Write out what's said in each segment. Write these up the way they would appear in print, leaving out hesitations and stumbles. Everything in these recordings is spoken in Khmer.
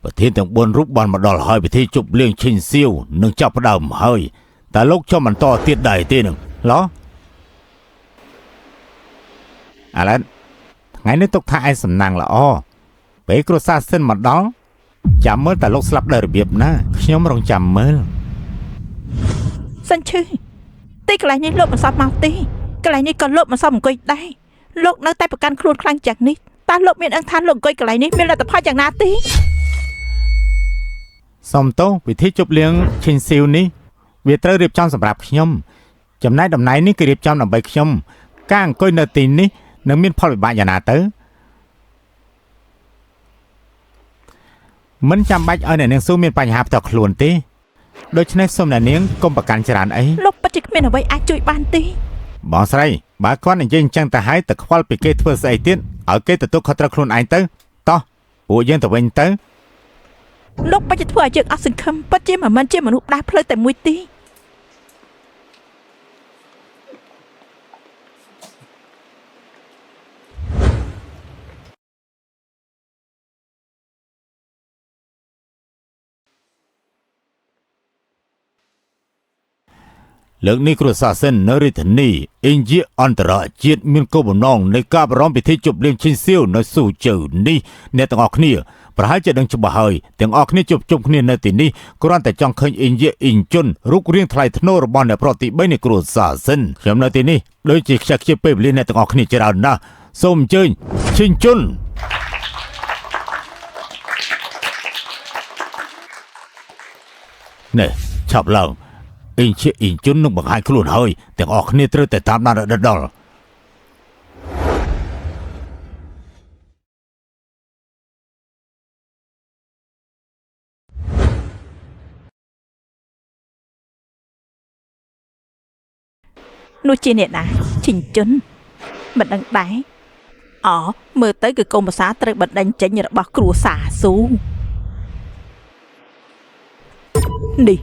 ประเทศទាំង4រូបបានមកដល់ហើយពិធីជប់លៀងឈិញសៀវនឹងចាប់ផ្ដើមហើយតើលោកចូលបន្តទៀតដែរទេនឹងឡោះអាឡែនថ្ងៃនេះទុកថាឯងសំណាងល្អពេលគ្រួសារសិនមកដល់ចាំមើលតើលោកស្លាប់ដោយរបៀបណាខ្ញុំរងចាំមើលសិនឈឺទីកន្លែងនេះលោកមិនសមមកទេកន្លែងនេះក៏លោកមិនសមអង្គុយដែរលោកនៅតែប្រកាន់ខ្លួនខ្លាំងយ៉ាងនេះតើលោកមានដឹងថាលោកអង្គុយកន្លែងនេះមានលទ្ធផលយ៉ាងណាទេសូមទោសពិធីជប់លៀងឈិញសៀវនេះវាត្រូវរៀបចំសម្រាប់ខ្ញុំចំណែកតំណែងនេះគឺរៀបចំដើម្បីខ្ញុំការអង្គុយនៅទីនេះនឹងមានផលវិបាកយ៉ាងណាទៅមិនចាំបាច់ឲ្យអ្នកនាងស៊ូមានបញ្ហាផ្ទាល់ខ្លួនទេដូច្នេះសូមអ្នកនាងកុំប្រកាន់ច្រើនអីលោកពិតជាគ្មានអ្វីអាចជួយបានទេបងស្រីបើគាត់និយាយអញ្ចឹងទៅហើយតែខ្វល់ពីគេធ្វើស្អីទៀតឲ្យគេទទួលខុសត្រូវខ្លួនឯងទៅតោះពួកយើងទៅវិញទៅលោកពិតជាធ្វើឲ្យយើងអស់សង្ឃឹមពិតជាមិនមែនជាមនុស្សដើរផ្លូវតែមួយទេលើកនេះគ្រួសារសិននៅរាជធានីអ៊ីនជាអន្តរជាតិមានគោលបំណងនៃការប្រារព្ធពិធីជប់លៀងឈិញសៀវនៅស៊ូជើនេះអ្នកទាំងអស់គ្នាប្រហែលជាដឹងច្បាស់ហើយទាំងអស់គ្នាជួបជុំគ្នានៅទីនេះគ្រាន់តែចង់ឃើញអ៊ីនជាអ៊ីនជុនរូបរាងថ្លៃថ្នូររបស់អ្នកប្រតិបត្តិនៃគ្រួសារសិនខ្ញុំនៅទីនេះដូចជាខ្ជិះខ្ជាពេលវេលាអ្នកទាំងអស់គ្នាច្រើនណាស់សូមអញ្ជើញឈិញជុននេះឆាប់ឡើងអ៊ីនជាអ៊ីនជុននឹងបង្ហាញខ្លួនហើយទាំងអស់គ្នាត្រូវតែតាមដានដល់នោះជាអ្នកណាឈិញជុនមិនដឹងដែរមើលទៅគឺកុំភាសាត្រូវបណ្ដឹងចេញរបស់គ្រួសារស៊ូនេះ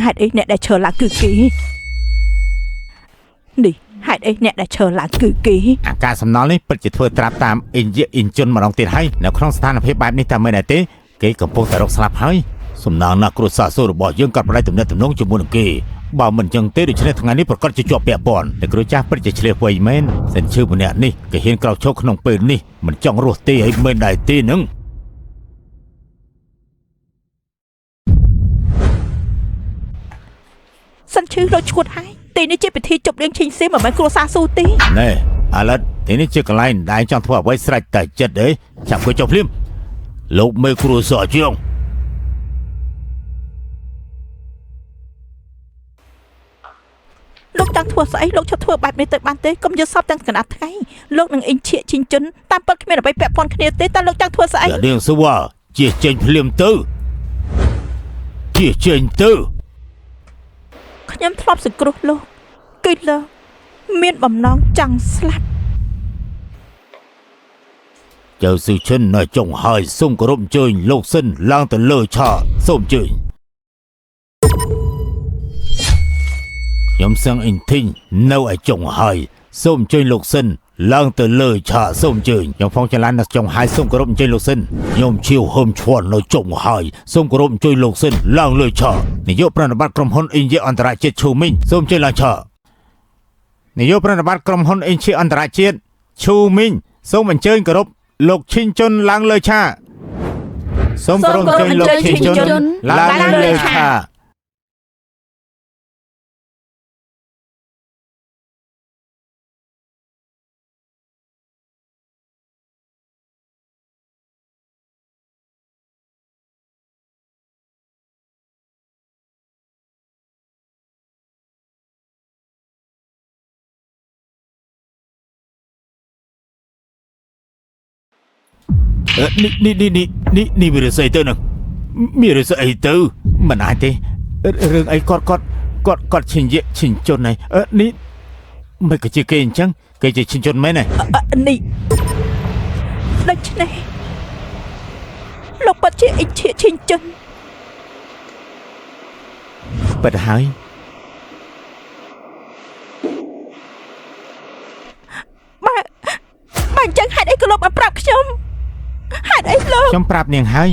ហេតុអីអ្នកដែលឈរឡើងគឺគេនេះហេតុអីអ្នកដែលឈរឡើងគឺគេអាការសំណល់នេះពិតជាធ្វើត្រាប់តាមអ៊ីនជាអ៊ីនជុនម្ដងទៀតហើយនៅក្នុងស្ថានភាពបែបនេះតាមមិនដែរទេគេកំពុងតែរកស្លាប់ហើយសំណងណាគ្រួសារស៊ូរបស់យើងកាត់ផ្ដាច់ទំនាក់ទំនងជាមួយនឹងគេបើមិនចឹងទេដូច្នេះថ្ងៃនេះប្រកាសជាជាប់ពាក់ព័ន្ធតែគ្រូចាស់ពិតជាឆ្លៀសវៃមែនសិនឈឺម្នាក់នេះគេហ៊ានក្រោកឈរក្នុងពេលនេះមិនចង់រស់ទេឲ្យមិនដែរទេនឹងសិនឈឺរត់ឈួតហើយទីនេះជាពិធីជប់លៀងឈិញសៀវមិនមែនគ្រួសារស៊ូទេណែអាឡិតទីនេះជាកន្លែងដែលចង់ធ្វើអ្វីស្រេចតែចិត្តអីចាំគួយចុះភ្លាមលោកមេគ្រួសារជាងលោកចង់ធ្វើស្អីលោកឈប់ធ្វើបែបនេះទៅបានទេកុំយកសពទាំងកណ្ដាប់ថ្ងៃលោកនឹងអ៊ីងឈៀកឈិញជុនតាមពិតគ្មានអ្វីពាក់ព័ន្ធគ្នាទេតើលោកចង់ធ្វើស្អីអ្នកនាងស៊ូវ៉ាជាចេញភ្លាមទៅជាចេញទៅខ្ញុំធ្លាប់សង្គ្រោះលោកគឺលោកមានបំណងចង់ស្លាប់ចៅស៊ឺឈិននៅចុងហើយសូមគោរពអញ្ជើញលោកសិនឡើងទៅលើឆាសូមអញ្ជើញខ្ញុំសឹងអ៊ីនធីងនៅឯចុងហើយសូមអញ្ជើញលោកសិនឡើងទៅលើឆាសូមអញ្ជើញខ្ញុំផងចល័ននៅចុងហើយសូមគោរពអញ្ជើញលោកសិនខ្ញុំឈៀវហឹមឈួននៅចុងហើយសូមគោរពអញ្ជើញលោកសិនឡើងលើឆានាយកប្រណិប័តក្រុមហ៊ុនអ៊ីនជាអន្តរជាតិឈូមីងសូមអញ្ជើញឡើងឆានាយកប្រណិប័តក្រុមហ៊ុនអ៊ីនជាអន្តរជាតិឈូមីងសូមអញ្ជើញគោរពលោកឈិញជុនឡើងលើឆាសូមគោរពអញ្ជើញលោកឈិញជុនឡើងលើឆានេះវារឿងស្អីទៅនឹងមានរឿងស្អីទៅមិនអាចទេរឿងអីគាត់ឈិញយៈឈិញជុនហើយនេះមិនក៏ជាគេអញ្ចឹងគេជាឈិញជុនមែនទេនេះដូច្នេះលោកពិតជាអ៊ីឈៀកឈិញជុនពិតហើយបើអញ្ចឹងហេតុអីក៏លោកបានប្រាប់ខ្ញុំហេតុអីលោកខ្ញុំប្រាប់នាងហើយ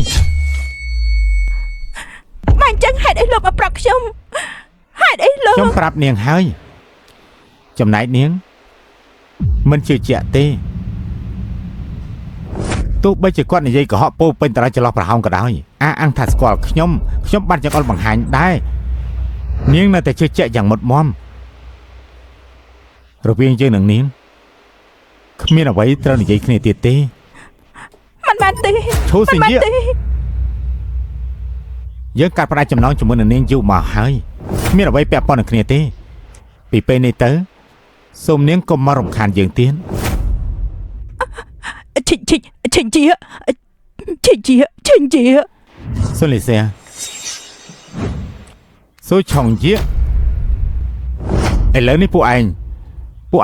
ចឹងហេតុអីលោកមកប្រាប់ខ្ញុំហេតុអីលោក ខ្ញុំប្រាប់នាងហើយចំណែកនាងមិនជឿជាក់ទេទោះបីជាគាត់និយាយកុហកពោពេញតារាចន្លោះប្រហោងក៏ដោយអាងថាស្គាល់ខ្ញុំបានចង្អុលបង្ហាញដែរនាងនៅតែជឿជាក់យ៉ាងមុតមមរវាងយើងនឹងនាងគ្មានអ្វីត្រូវនិយាយគ្នាទៀតទេ មិនបានទេ ឈូសយាយើងកាត់ផ្ដាច់ចំណងជាមួយនឹងនាងយូរមកហើយគ្មានអ្វីពាក់ព័ន្ធនឹងគ្នាទេពីពេលនេះទៅសូមនាងកុំមករំខានយើងទៀត ឈិញជា សូលីសាសូឆុងយាឥឡូវនេះពួកឯ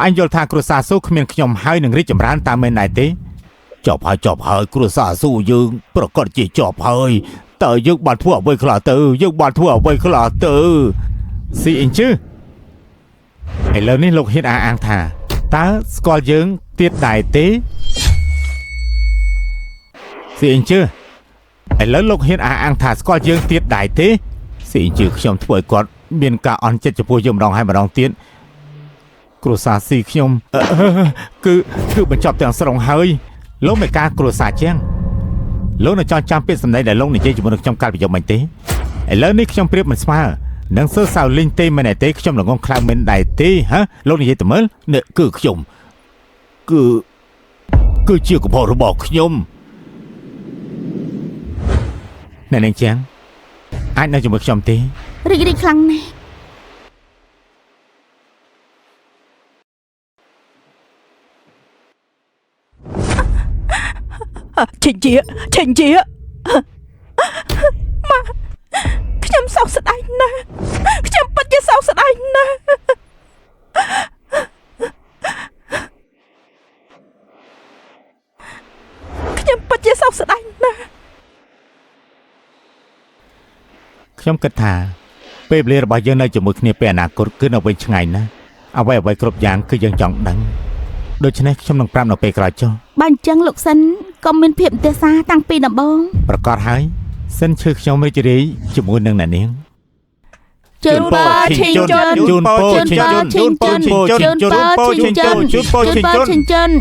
ងយល់ថាគ្រួសារស៊ូគ្មានខ្ញុំហើយនឹងរីកចម្រើនតាមមែនដែរទេចប់ហើយគ្រួសារស៊ូយើងប្រកាសជាចប់ហើយតើយើងបានធ្វើអ្វីខ្លះទៅស៊ីអ៊ីងជឺឥឡូវនេះលោកហ៊ានអាងថាតើស្គាល់យើងទៀតដែរទេស៊ីអ៊ីងជឺឥឡូវលោកហ៊ានអាងថាស្គាល់យើងទៀតដែរទេស៊ីអ៊ីងជឺខ្ញុំធ្វើឲ្យគាត់មានការអន់ចិត្តចំពោះយើងម្ដងហើយម្ដងទៀតគ្រួសារស៊ីខ្ញុំគឺបញ្ចប់ទាំងស្រុងហើយលោកមិនការគ្រួសារជាងលោកនៅចង់ចាំពាក្យសម្ដីដែលលោកនិយាយជាមួយនឹងខ្ញុំកាលពីយប់មិញទេឥឡូវនេះខ្ញុំប្រៀបមិនស្មើនឹងសើសៅលីងទេមែនទេខ្ញុំល្ងងខ្លាំងមែនដែរទេហ៎លោកនិយាយទៅមើលនេះគឺខ្ញុំគឺជាកំហុសរបស់ខ្ញុំណែនាងជាងអាចនៅជាមួយខ្ញុំទេរីកខ្លាំងណាស់ឈិញជាម៉ាខ្ញុំសោកស្ដាយណាស់ខ្ញុំពិតជាសោកស្ដាយណាស់ខ្ញុំគិតថាពេលវេលារបស់យើងនៅជាមួយគ្នាពេលអនាគតគឺនៅវិញឆ្ងាយណាស់អ្វីគ្រប់យ៉ាងគឺយើងចង់ដឹងដូច្នេះខ្ញុំនឹងប្រាប់នៅពេលក្រោយចុះបើអញ្ចឹងលោកសិនក៏មានភាពទស្សនាតាំងពីដំបូងប្រកាសហើយសិនឈឺខ្ញុំរីករាយជាមួយនឹងអ្នកនាងជូនពរឈិញជន់